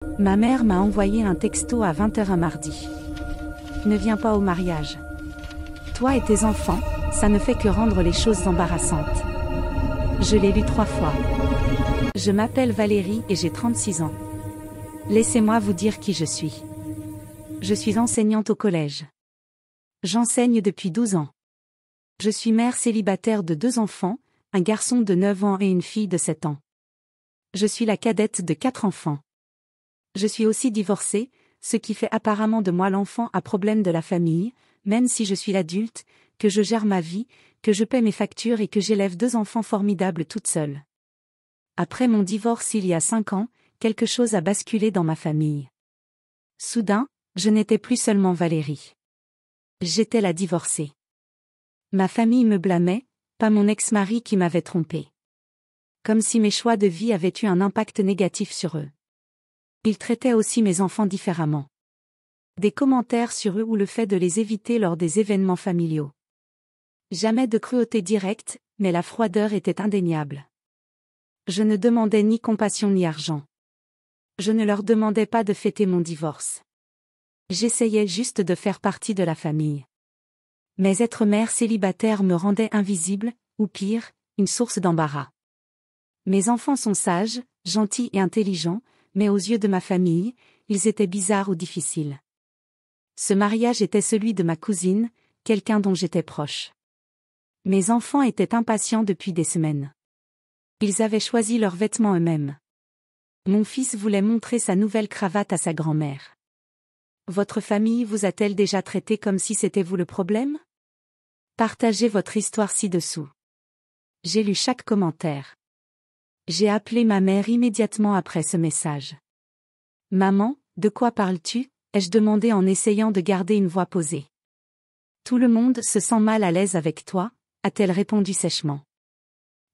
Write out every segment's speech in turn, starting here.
Ma mère m'a envoyé un texto à 20 h un mardi. Ne viens pas au mariage. Toi et tes enfants, ça ne fait que rendre les choses embarrassantes. Je l'ai lu 3 fois. Je m'appelle Valérie et j'ai 36 ans. Laissez-moi vous dire qui je suis. Je suis enseignante au collège. J'enseigne depuis 12 ans. Je suis mère célibataire de 2 enfants, un garçon de 9 ans et une fille de 7 ans. Je suis la cadette de 4 enfants. Je suis aussi divorcée, ce qui fait apparemment de moi l'enfant à problème de la famille, même si je suis l'adulte, que je gère ma vie, que je paie mes factures et que j'élève 2 enfants formidables toute seule. Après mon divorce il y a 5 ans, quelque chose a basculé dans ma famille. Soudain, je n'étais plus seulement Valérie. J'étais la divorcée. Ma famille me blâmait, pas mon ex-mari qui m'avait trompée. Comme si mes choix de vie avaient eu un impact négatif sur eux. Ils traitaient aussi mes enfants différemment. Des commentaires sur eux ou le fait de les éviter lors des événements familiaux. Jamais de cruauté directe, mais la froideur était indéniable. Je ne demandais ni compassion ni argent. Je ne leur demandais pas de fêter mon divorce. J'essayais juste de faire partie de la famille. Mais être mère célibataire me rendait invisible, ou pire, une source d'embarras. Mes enfants sont sages, gentils et intelligents, mais aux yeux de ma famille, ils étaient bizarres ou difficiles. Ce mariage était celui de ma cousine, quelqu'un dont j'étais proche. Mes enfants étaient impatients depuis des semaines. Ils avaient choisi leurs vêtements eux-mêmes. Mon fils voulait montrer sa nouvelle cravate à sa grand-mère. Votre famille vous a-t-elle déjà traité comme si c'était vous le problème? Partagez votre histoire ci-dessous. J'ai lu chaque commentaire. J'ai appelé ma mère immédiatement après ce message. Maman, de quoi parles-tu? Ai-je demandé en essayant de garder une voix posée. Tout le monde se sent mal à l'aise avec toi, a-t-elle répondu sèchement.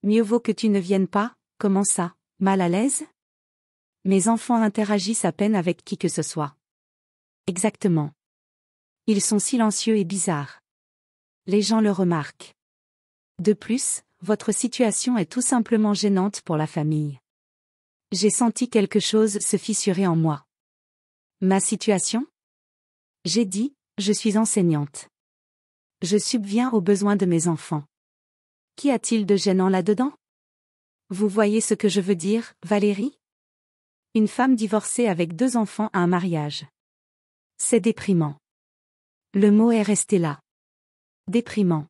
Mieux vaut que tu ne viennes pas, comment ça, mal à l'aise? Mes enfants interagissent à peine avec qui que ce soit. Exactement. Ils sont silencieux et bizarres. Les gens le remarquent. De plus, votre situation est tout simplement gênante pour la famille. J'ai senti quelque chose se fissurer en moi. Ma situation? J'ai dit, je suis enseignante. Je subviens aux besoins de mes enfants. Qu'y a-t-il de gênant là-dedans? Vous voyez ce que je veux dire, Valérie? Une femme divorcée avec 2 enfants à un mariage. C'est déprimant. Le mot est resté là. Déprimant.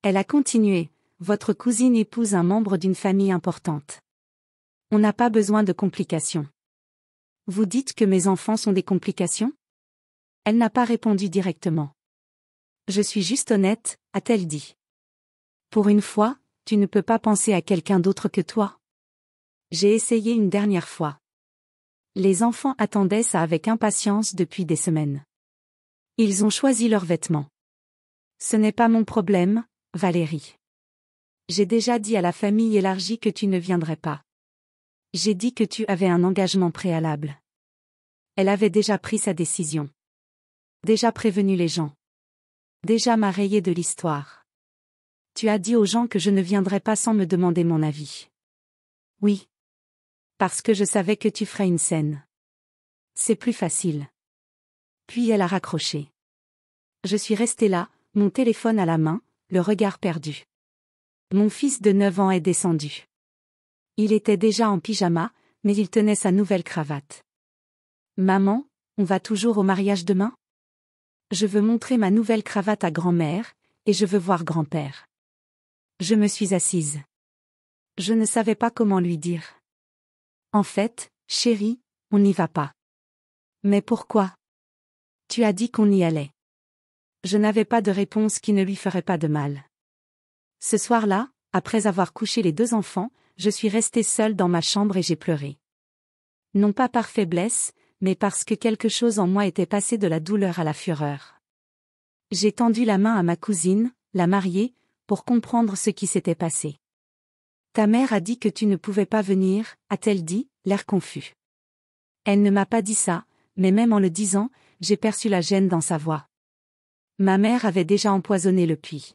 Elle a continué, votre cousine épouse un membre d'une famille importante. On n'a pas besoin de complications. Vous dites que mes enfants sont des complications? Elle n'a pas répondu directement. Je suis juste honnête, a-t-elle dit. Pour une fois, tu ne peux pas penser à quelqu'un d'autre que toi. J'ai essayé une dernière fois. Les enfants attendaient ça avec impatience depuis des semaines. Ils ont choisi leurs vêtements. Ce n'est pas mon problème, Valérie. J'ai déjà dit à la famille élargie que tu ne viendrais pas. J'ai dit que tu avais un engagement préalable. Elle avait déjà pris sa décision. Déjà prévenu les gens. Déjà m'a rayé de l'histoire. Tu as dit aux gens que je ne viendrais pas sans me demander mon avis. Oui. Parce que je savais que tu ferais une scène. C'est plus facile. Puis elle a raccroché. Je suis restée là, mon téléphone à la main, le regard perdu. Mon fils de 9 ans est descendu. Il était déjà en pyjama, mais il tenait sa nouvelle cravate. Maman, on va toujours au mariage demain? Je veux montrer ma nouvelle cravate à grand-mère, et je veux voir grand-père. Je me suis assise. Je ne savais pas comment lui dire. En fait, chérie, on n'y va pas. Mais pourquoi? Tu as dit qu'on y allait. Je n'avais pas de réponse qui ne lui ferait pas de mal. Ce soir-là, après avoir couché les 2 enfants, je suis restée seule dans ma chambre et j'ai pleuré. Non pas par faiblesse, mais parce que quelque chose en moi était passé de la douleur à la fureur. J'ai tendu la main à ma cousine, la mariée, pour comprendre ce qui s'était passé. Ta mère a dit que tu ne pouvais pas venir, a-t-elle dit, l'air confus. Elle ne m'a pas dit ça, mais même en le disant, j'ai perçu la gêne dans sa voix. Ma mère avait déjà empoisonné le puits.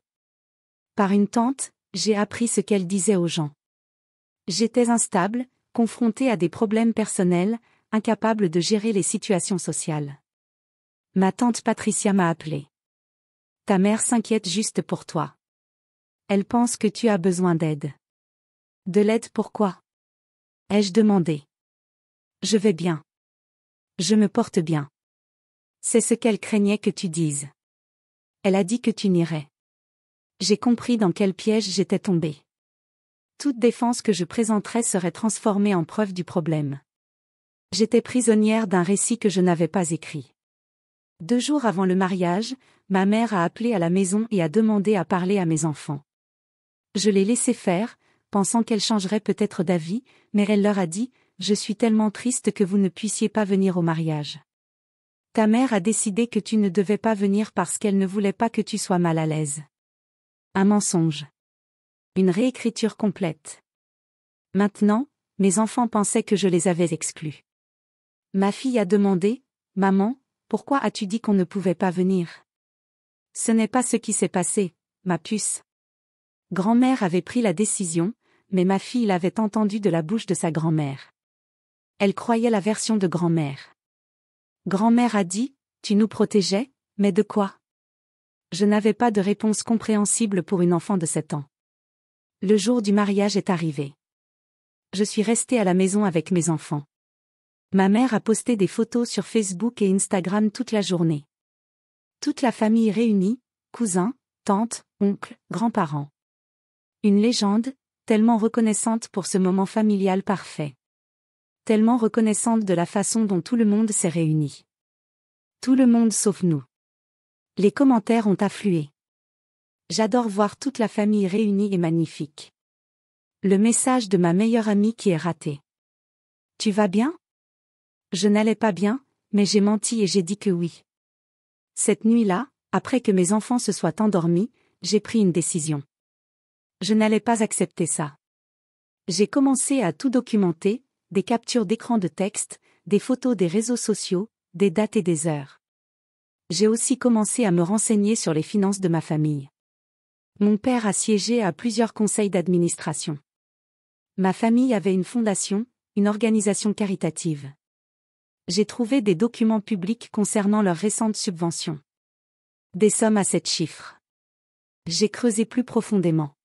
Par une tante, j'ai appris ce qu'elle disait aux gens. J'étais instable, confrontée à des problèmes personnels, incapable de gérer les situations sociales. Ma tante Patricia m'a appelé. Ta mère s'inquiète juste pour toi. Elle pense que tu as besoin d'aide. De l'aide pourquoi? Ai-je demandé. Je vais bien. Je me porte bien. C'est ce qu'elle craignait que tu dises. Elle a dit que tu n'irais. J'ai compris dans quel piège j'étais tombée. Toute défense que je présenterais serait transformée en preuve du problème. J'étais prisonnière d'un récit que je n'avais pas écrit. 2 jours avant le mariage, ma mère a appelé à la maison et a demandé à parler à mes enfants. Je l'ai laissé faire, pensant qu'elle changerait peut-être d'avis, mais elle leur a dit « Je suis tellement triste que vous ne puissiez pas venir au mariage. Ta mère a décidé que tu ne devais pas venir parce qu'elle ne voulait pas que tu sois mal à l'aise. » Un mensonge. Une réécriture complète. Maintenant, mes enfants pensaient que je les avais exclus. Ma fille a demandé « Maman, pourquoi as-tu dit qu'on ne pouvait pas venir? » Ce n'est pas ce qui s'est passé, ma puce. Grand-mère avait pris la décision, mais ma fille l'avait entendue de la bouche de sa grand-mère. Elle croyait la version de grand-mère. Grand-mère a dit « Tu nous protégeais, mais de quoi ?» Je n'avais pas de réponse compréhensible pour une enfant de 7 ans. Le jour du mariage est arrivé. Je suis restée à la maison avec mes enfants. Ma mère a posté des photos sur Facebook et Instagram toute la journée. Toute la famille réunie, cousins, tantes, oncles, grands-parents. Une légende, tellement reconnaissante pour ce moment familial parfait. Tellement reconnaissante de la façon dont tout le monde s'est réuni. Tout le monde sauf nous. Les commentaires ont afflué. J'adore voir toute la famille réunie et magnifique. Le message de ma meilleure amie qui est raté. Tu vas bien? Je n'allais pas bien, mais j'ai menti et j'ai dit que oui. Cette nuit-là, après que mes enfants se soient endormis, j'ai pris une décision. Je n'allais pas accepter ça. J'ai commencé à tout documenter, des captures d'écran de texte, des photos des réseaux sociaux, des dates et des heures. J'ai aussi commencé à me renseigner sur les finances de ma famille. Mon père a siégé à plusieurs conseils d'administration. Ma famille avait une fondation, une organisation caritative. J'ai trouvé des documents publics concernant leurs récentes subventions. Des sommes à 7 chiffres. J'ai creusé plus profondément.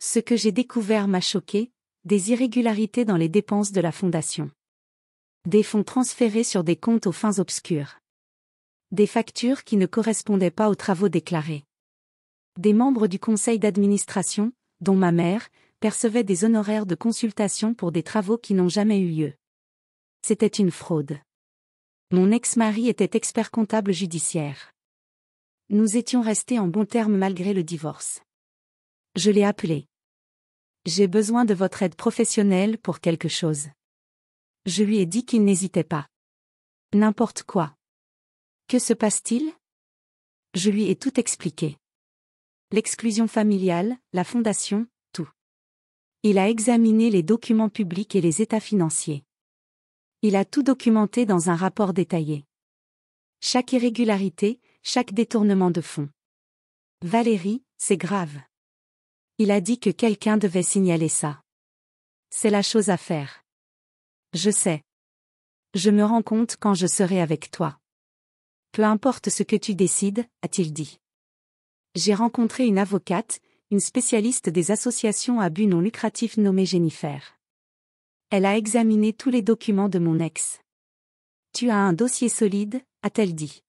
Ce que j'ai découvert m'a choqué, des irrégularités dans les dépenses de la fondation. Des fonds transférés sur des comptes aux fins obscures. Des factures qui ne correspondaient pas aux travaux déclarés. Des membres du conseil d'administration, dont ma mère, percevaient des honoraires de consultation pour des travaux qui n'ont jamais eu lieu. C'était une fraude. Mon ex-mari était expert comptable judiciaire. Nous étions restés en bons termes malgré le divorce. Je l'ai appelé. J'ai besoin de votre aide professionnelle pour quelque chose. Je lui ai dit qu'il n'hésitait pas. N'importe quoi. Que se passe-t-il? Je lui ai tout expliqué. L'exclusion familiale, la fondation, tout. Il a examiné les documents publics et les états financiers. Il a tout documenté dans un rapport détaillé. Chaque irrégularité, chaque détournement de fonds. Valérie, c'est grave. Il a dit que quelqu'un devait signaler ça. C'est la chose à faire. Je sais. Je me rends compte quand je serai avec toi. Peu importe ce que tu décides, a-t-il dit. J'ai rencontré une avocate, une spécialiste des associations à but non lucratif nommée Jennifer. Elle a examiné tous les documents de mon ex. Tu as un dossier solide, a-t-elle dit.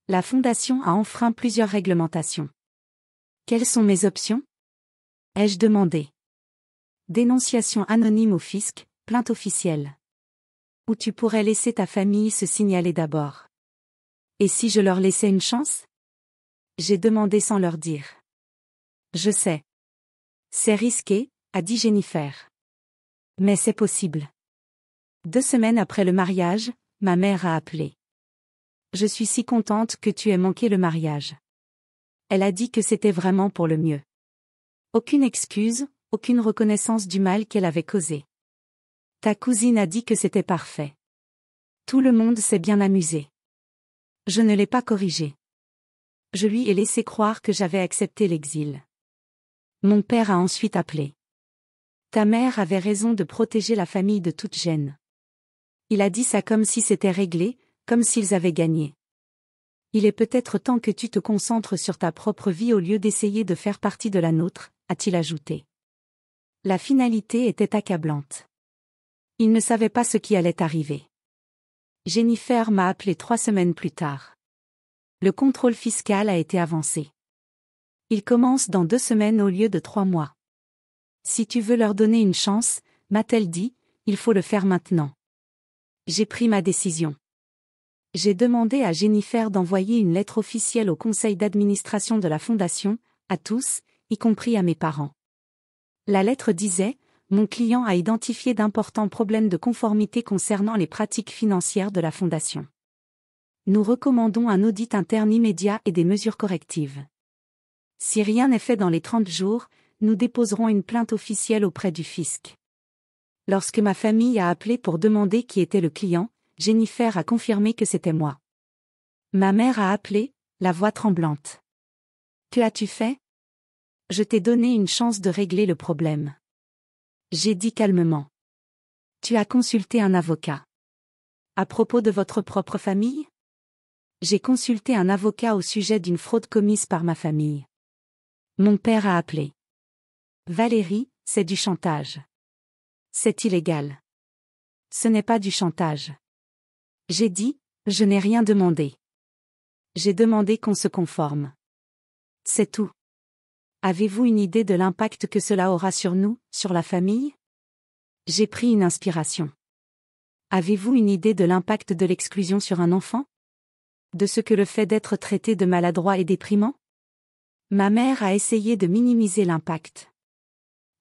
La fondation a enfreint plusieurs réglementations. Quelles sont mes options? Ai-je demandé. Dénonciation anonyme au fisc, plainte officielle. Ou tu pourrais laisser ta famille se signaler d'abord. Et si je leur laissais une chance? J'ai demandé sans leur dire. Je sais. C'est risqué, a dit Jennifer. Mais c'est possible. 2 semaines après le mariage, ma mère a appelé. Je suis si contente que tu aies manqué le mariage. Elle a dit que c'était vraiment pour le mieux. Aucune excuse, aucune reconnaissance du mal qu'elle avait causé. Ta cousine a dit que c'était parfait. Tout le monde s'est bien amusé. Je ne l'ai pas corrigé. Je lui ai laissé croire que j'avais accepté l'exil. Mon père a ensuite appelé. Ta mère avait raison de protéger la famille de toute gêne. Il a dit ça comme si c'était réglé, comme s'ils avaient gagné. Il est peut-être temps que tu te concentres sur ta propre vie au lieu d'essayer de faire partie de la nôtre, a-t-il ajouté. La finalité était accablante. Il ne savait pas ce qui allait arriver. Jennifer m'a appelé 3 semaines plus tard. Le contrôle fiscal a été avancé. Il commence dans 2 semaines au lieu de 3 mois. Si tu veux leur donner une chance, m'a-t-elle dit, il faut le faire maintenant. J'ai pris ma décision. J'ai demandé à Jennifer d'envoyer une lettre officielle au conseil d'administration de la fondation, à tous, y compris à mes parents. La lettre disait, mon client a identifié d'importants problèmes de conformité concernant les pratiques financières de la fondation. Nous recommandons un audit interne immédiat et des mesures correctives. Si rien n'est fait dans les 30 jours, nous déposerons une plainte officielle auprès du fisc. Lorsque ma famille a appelé pour demander qui était le client, Jennifer a confirmé que c'était moi. Ma mère a appelé, la voix tremblante. Que as-tu fait? Je t'ai donné une chance de régler le problème. J'ai dit calmement. Tu as consulté un avocat. À propos de votre propre famille? J'ai consulté un avocat au sujet d'une fraude commise par ma famille. Mon père a appelé. Valérie, c'est du chantage. C'est illégal. Ce n'est pas du chantage. J'ai dit, je n'ai rien demandé. J'ai demandé qu'on se conforme. C'est tout. Avez-vous une idée de l'impact que cela aura sur nous, sur la famille? J'ai pris une inspiration. Avez-vous une idée de l'impact de l'exclusion sur un enfant? De ce que le fait d'être traité de maladroit est déprimant? Ma mère a essayé de minimiser l'impact.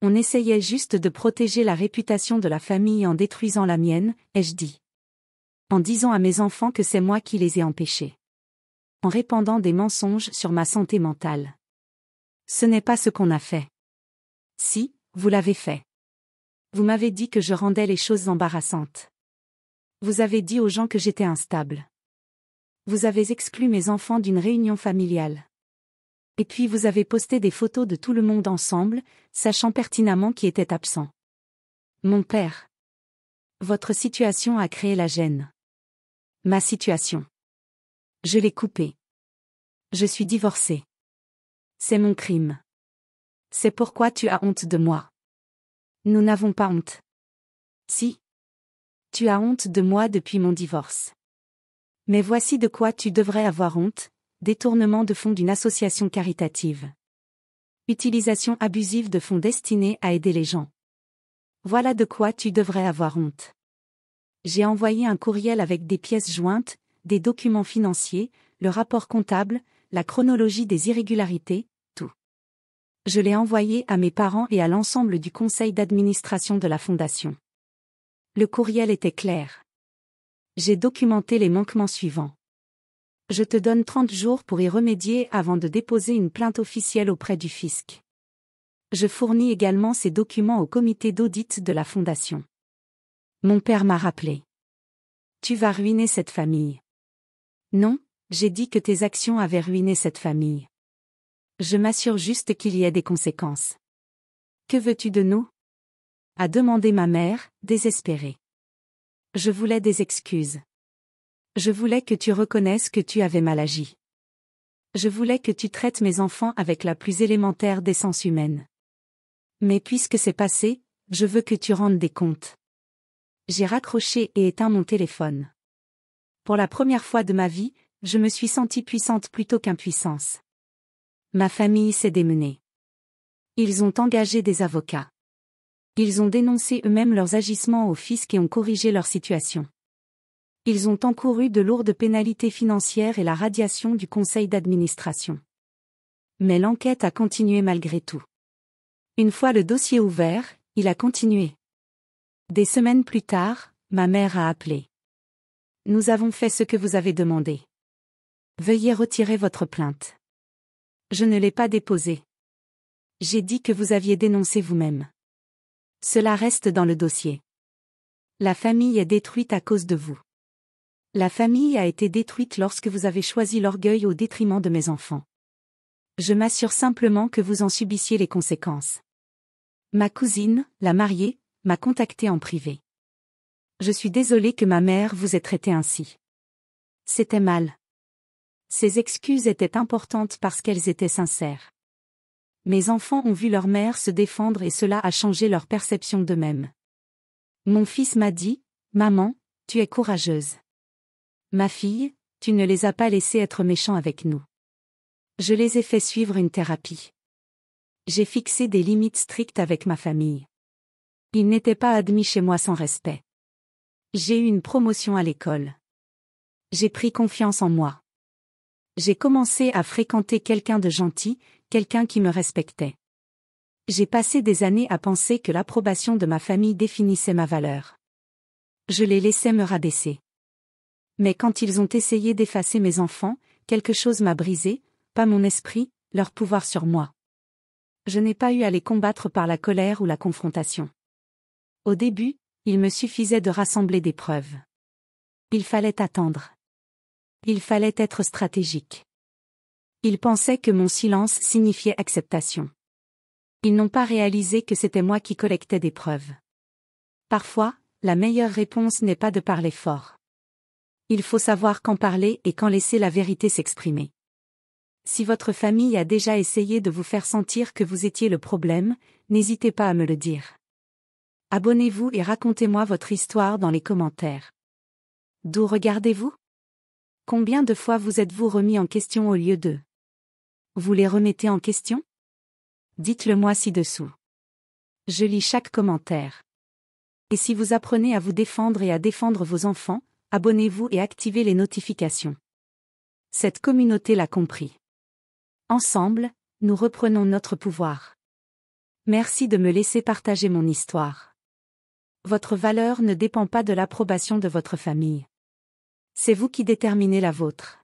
On essayait juste de protéger la réputation de la famille en détruisant la mienne, ai-je dit. En disant à mes enfants que c'est moi qui les ai empêchés. En répandant des mensonges sur ma santé mentale. Ce n'est pas ce qu'on a fait. Si, vous l'avez fait. Vous m'avez dit que je rendais les choses embarrassantes. Vous avez dit aux gens que j'étais instable. Vous avez exclu mes enfants d'une réunion familiale. Et puis vous avez posté des photos de tout le monde ensemble, sachant pertinemment qui était absent. Mon père. Votre situation a créé la gêne. Ma situation. Je l'ai coupée. Je suis divorcée. C'est mon crime. C'est pourquoi tu as honte de moi. Nous n'avons pas honte. Si. Tu as honte de moi depuis mon divorce. Mais voici de quoi tu devrais avoir honte, détournement de fonds d'une association caritative. Utilisation abusive de fonds destinés à aider les gens. Voilà de quoi tu devrais avoir honte. J'ai envoyé un courriel avec des pièces jointes, des documents financiers, le rapport comptable, la chronologie des irrégularités, tout. Je l'ai envoyé à mes parents et à l'ensemble du conseil d'administration de la fondation. Le courriel était clair. J'ai documenté les manquements suivants. Je te donne 30 jours pour y remédier avant de déposer une plainte officielle auprès du fisc. Je fournis également ces documents au comité d'audit de la fondation. Mon père m'a rappelé. Tu vas ruiner cette famille. Non, j'ai dit que tes actions avaient ruiné cette famille. Je m'assure juste qu'il y ait des conséquences. Que veux-tu de nous? A demandé ma mère, désespérée. Je voulais des excuses. Je voulais que tu reconnaisses que tu avais mal agi. Je voulais que tu traites mes enfants avec la plus élémentaire décence humaine. Mais puisque c'est passé, je veux que tu rendes des comptes. J'ai raccroché et éteint mon téléphone. Pour la première fois de ma vie, je me suis sentie puissante plutôt qu'impuissance. Ma famille s'est démenée. Ils ont engagé des avocats. Ils ont dénoncé eux-mêmes leurs agissements au fisc et ont corrigé leur situation. Ils ont encouru de lourdes pénalités financières et la radiation du conseil d'administration. Mais l'enquête a continué malgré tout. Une fois le dossier ouvert, il a continué. Des semaines plus tard, ma mère a appelé. Nous avons fait ce que vous avez demandé. Veuillez retirer votre plainte. Je ne l'ai pas déposée. J'ai dit que vous aviez dénoncé vous-même. Cela reste dans le dossier. La famille est détruite à cause de vous. La famille a été détruite lorsque vous avez choisi l'orgueil au détriment de mes enfants. Je m'assure simplement que vous en subissiez les conséquences. Ma cousine, la mariée, m'a contacté en privé. Je suis désolée que ma mère vous ait traité ainsi. C'était mal. Ces excuses étaient importantes parce qu'elles étaient sincères. Mes enfants ont vu leur mère se défendre et cela a changé leur perception d'eux-mêmes. Mon fils m'a dit, « Maman, tu es courageuse. Ma fille, tu ne les as pas laissés être méchants avec nous. » Je les ai fait suivre une thérapie. J'ai fixé des limites strictes avec ma famille. Ils n'étaient pas admis chez moi sans respect. J'ai eu une promotion à l'école. J'ai pris confiance en moi. J'ai commencé à fréquenter quelqu'un de gentil, quelqu'un qui me respectait. J'ai passé des années à penser que l'approbation de ma famille définissait ma valeur. Je les laissais me rabaisser. Mais quand ils ont essayé d'effacer mes enfants, quelque chose m'a brisé, pas mon esprit, leur pouvoir sur moi. Je n'ai pas eu à les combattre par la colère ou la confrontation. Au début, il me suffisait de rassembler des preuves. Il fallait attendre. Il fallait être stratégique. Ils pensaient que mon silence signifiait acceptation. Ils n'ont pas réalisé que c'était moi qui collectais des preuves. Parfois, la meilleure réponse n'est pas de parler fort. Il faut savoir quand parler et quand laisser la vérité s'exprimer. Si votre famille a déjà essayé de vous faire sentir que vous étiez le problème, n'hésitez pas à me le dire. Abonnez-vous et racontez-moi votre histoire dans les commentaires. D'où regardez-vous? Combien de fois vous êtes-vous remis en question au lieu de? Vous les remettez en question? Dites-le moi ci-dessous. Je lis chaque commentaire. Et si vous apprenez à vous défendre et à défendre vos enfants, abonnez-vous et activez les notifications. Cette communauté l'a compris. Ensemble, nous reprenons notre pouvoir. Merci de me laisser partager mon histoire. Votre valeur ne dépend pas de l'approbation de votre famille. C'est vous qui déterminez la vôtre.